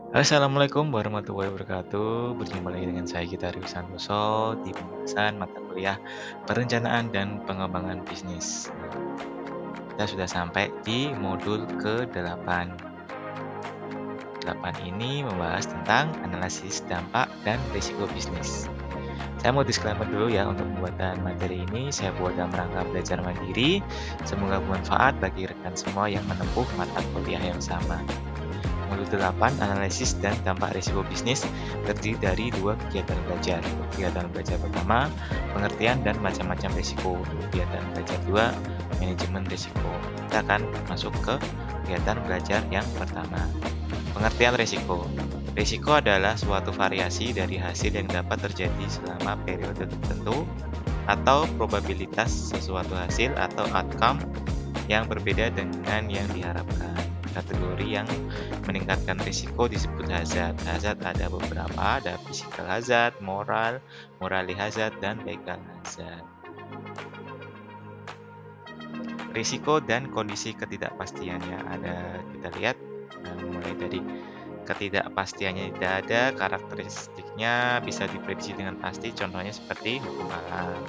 Assalamualaikum warahmatullahi wabarakatuh. Berjumpa lagi dengan saya Gita Santoso di pembahasan mata kuliah Perencanaan dan Pengembangan Bisnis. Kita sudah sampai di modul ke-8. 8 ini membahas tentang analisis dampak dan risiko bisnis. Saya mau disclaimer dulu ya, untuk pembuatan materi ini saya buat dalam rangka belajar mandiri. Semoga bermanfaat bagi rekan semua yang menempuh mata kuliah yang sama. Modul 8, analisis dan dampak risiko bisnis, terdiri dari dua kegiatan belajar. Kegiatan belajar pertama, pengertian dan macam-macam risiko. Kegiatan belajar 2, manajemen risiko. Kita akan masuk ke kegiatan belajar yang pertama. Pengertian risiko. Risiko adalah suatu variasi dari hasil yang dapat terjadi selama periode tertentu atau probabilitas sesuatu hasil atau outcome yang berbeda dengan yang diharapkan. Kategori yang meningkatkan risiko disebut hazard. Hazard ada beberapa, ada physical hazard, morally hazard, dan legal hazard. Risiko dan kondisi ketidakpastiannya ada, kita lihat mulai dari ketidakpastiannya tidak ada, karakteristiknya bisa diprediksi dengan pasti, contohnya seperti hukum alam.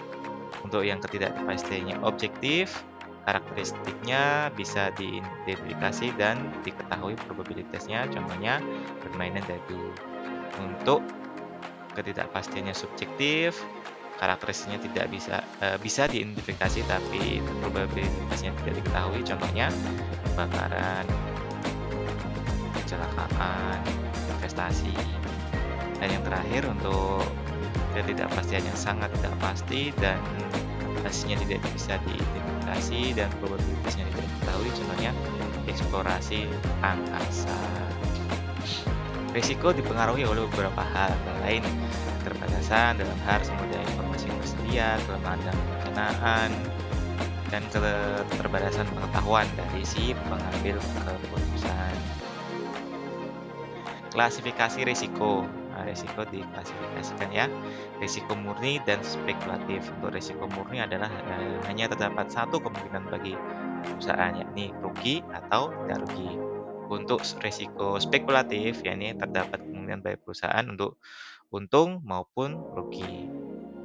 Untuk yang ketidakpastiannya objektif, karakteristiknya bisa diidentifikasi dan diketahui probabilitasnya, contohnya permainan dadu. Untuk ketidakpastiannya subjektif, karakteristiknya tidak bisa diidentifikasi tapi probabilitasnya tidak diketahui, contohnya kebakaran, kecelakaan, investasi. Dan yang terakhir, untuk ketidakpastian yang sangat tidak pasti dan hasilnya tidak bisa diidentifikasi dan probabilitasnya tidak diketahui, contohnya eksplorasi angkasa. Risiko dipengaruhi oleh beberapa hal, antara lain keterbatasan dalam hal sumber daya informasi yang tersedia, kelemahan dalam perencanaan, dan keterbatasan pengetahuan dari si pengambil keputusan. Klasifikasi risiko. Risiko diklasifikasikan ya, risiko murni dan spekulatif. Untuk risiko murni adalah hanya terdapat satu kemungkinan bagi perusahaan, yakni rugi atau tidak rugi. Untuk risiko spekulatif, yakni terdapat kemungkinan bagi perusahaan untuk untung maupun rugi.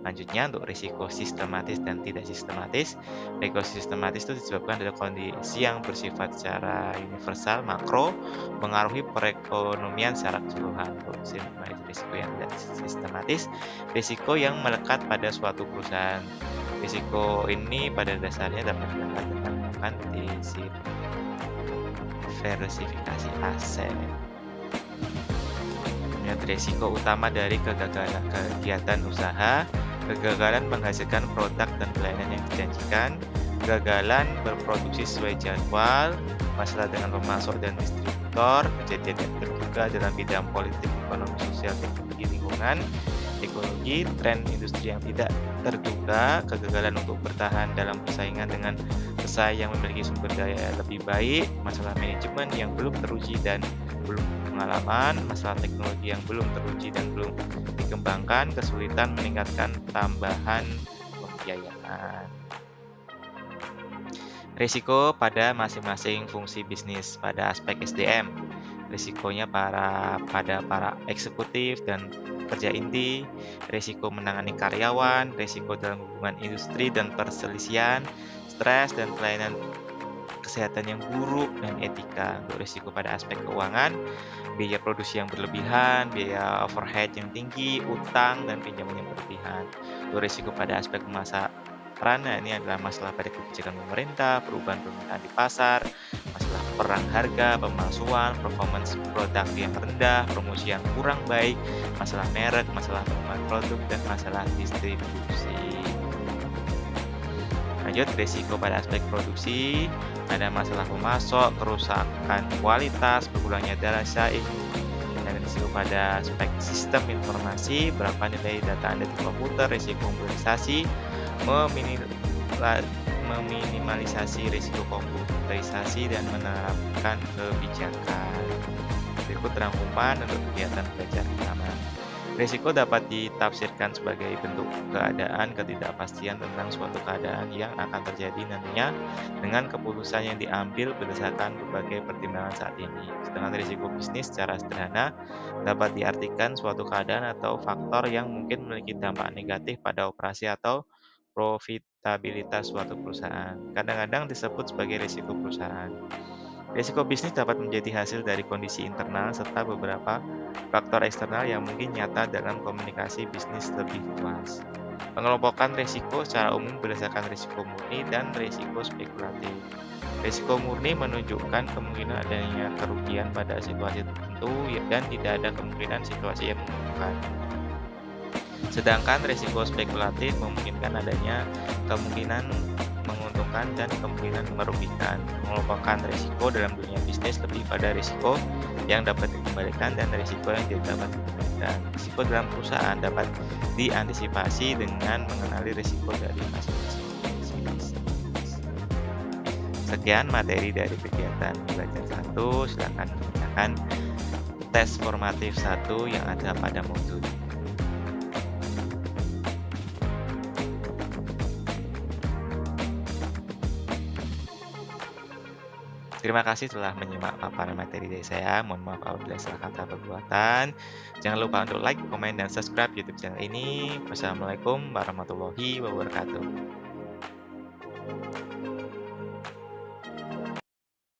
Lanjutnya, untuk risiko sistematis dan tidak sistematis. Risiko sistematis itu disebabkan dari kondisi yang bersifat secara universal, makro, mengaruhi perekonomian secara keseluruhan. Untuk risiko yang tidak sistematis, risiko yang melekat pada suatu perusahaan. Risiko ini pada dasarnya dapat didapat dengan melakukan diversifikasi aset. Risiko utama dari kegagalan kegiatan usaha. Kegagalan menghasilkan produk dan pelayanan yang dijanjikan, kegagalan berproduksi sesuai jadwal, masalah dengan pemasok dan distributor, kejadian yang terduga dalam bidang politik, ekonomi, sosial, teknologi, lingkungan, ekologi, tren industri yang tidak terduga, kegagalan untuk bertahan dalam persaingan dengan pesaing yang memiliki sumber daya lebih baik, masalah manajemen yang belum teruji dan belum pengalaman, masalah teknologi yang belum teruji dan belum dikembangkan, kesulitan meningkatkan tambahan pembiayaan. Risiko pada masing-masing fungsi bisnis. Pada aspek SDM, risikonya pada para eksekutif dan kerja inti, risiko menangani karyawan, risiko dalam hubungan industri dan perselisihan, stres dan pelayanan kesehatan yang buruk, dan etika. Untuk risiko pada aspek keuangan, biaya produksi yang berlebihan, biaya overhead yang tinggi, utang, dan pinjaman yang berlebihan. Untuk risiko pada aspek pemasaran, ini adalah masalah pada kebijakan pemerintah, perubahan permintaan di pasar, masalah perang harga, pemalsuan, performance produk yang rendah, promosi yang kurang baik, masalah merek, masalah pengembangan produk, dan masalah distribusi. Lanjut, risiko pada aspek produksi, ada masalah pemasok, kerusakan kualitas, berkurangnya daya saing, dan risiko pada aspek sistem informasi, berapa nilai data Anda di komputer, risiko mobilisasi, meminimalisasi risiko komputerisasi, dan menerapkan kebijakan. Berikut rangkuman untuk kegiatan belajar pertama. Risiko dapat ditafsirkan sebagai bentuk keadaan ketidakpastian tentang suatu keadaan yang akan terjadi nantinya dengan keputusan yang diambil berdasarkan berbagai pertimbangan saat ini. Sedangkan risiko bisnis secara sederhana dapat diartikan suatu keadaan atau faktor yang mungkin memiliki dampak negatif pada operasi atau profitabilitas suatu perusahaan. Kadang-kadang disebut sebagai risiko perusahaan. Risiko bisnis dapat menjadi hasil dari kondisi internal serta beberapa faktor eksternal yang mungkin nyata dalam komunikasi bisnis lebih luas. Pengelompokan risiko secara umum berdasarkan risiko murni dan risiko spekulatif. Risiko murni menunjukkan kemungkinan adanya kerugian pada situasi tertentu dan tidak ada kemungkinan situasi yang menguntungkan. Sedangkan risiko spekulatif memungkinkan adanya kemungkinan menguntungkan dan kemungkinan merugikan. Mengelompokkan risiko dalam dunia bisnis lebih pada risiko yang dapat dikembalikan dan risiko yang tidak dapat dikembalikan. Risiko dalam perusahaan dapat diantisipasi dengan mengenali risiko dari masing-masing bisnis. Sekian materi dari kegiatan belajar 1. Silakan gunakan tes formatif 1 yang ada pada modul. Terima kasih telah menyimak paparan materi dari saya. Mohon maaf apabila salah kata perbuatan. Jangan lupa untuk like, komen, dan subscribe YouTube channel ini. Wassalamualaikum warahmatullahi wabarakatuh.